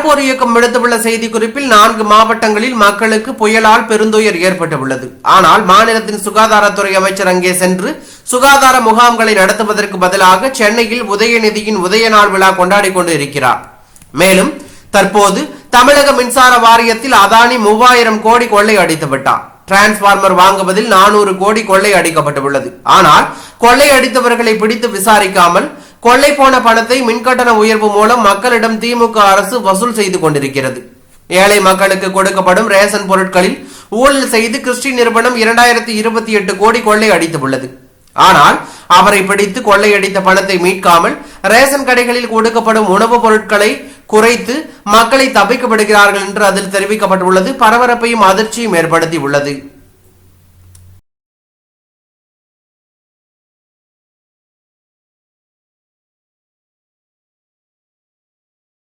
அறப்போர் இயக்கம் விடுத்துள்ள செய்திக்குறிப்பில் 4 மாவட்டங்களில் மக்களுக்கு புயலால் பெருந்துயர் ஏற்பட்டுள்ளது. ஆனால் மாநிலத்தின் சுகாதாரத்துறை அமைச்சர் அங்கே சென்று சுகாதார முகாம்களை நடத்துவதற்கு பதிலாக சென்னையில் உதயநிதியின் உதய நாள் விழா கொண்டாடி கொண்டு இருக்கிறார். மேலும் தற்போது தமிழக மின்சார வாரியத்தில் அதானி 3000 கோடி கொள்ளை அடித்து விட்டார். டிரான்ஸ்பார்மர் வாங்குவதில் 400 கோடி கொள்ளை அடிக்கப்பட்டுள்ளது. ஆனால் கொள்ளை அடித்தவர்களை பிடித்து விசாரிக்காமல் கொள்ளை போன பணத்தை மின்கட்டண உயர்வு மூலம் மக்களிடம் திமுக அரசு வசூல் செய்து கொண்டிருக்கிறது. ஏழை மக்களுக்கு கொடுக்கப்படும் ரேஷன் பொருட்களில் ஊழல் செய்து கிறிஸ்டி நிறுவனம் 2028 கோடி கொள்ளை அடித்துள்ளது. ஆனால் அவரை பிடித்து கொள்ளையடித்த பணத்தை மீட்காமல் ரேஷன் கடைகளில் கொடுக்கப்படும் உணவுப் பொருட்களை குறைத்து மக்களை தப்பிக்கப்படுகிறார்கள் என்று அதில் தெரிவிக்கப்பட்டுள்ளது. பரபரப்பையும் அதிர்ச்சியும் ஏற்படுத்தி உள்ளது.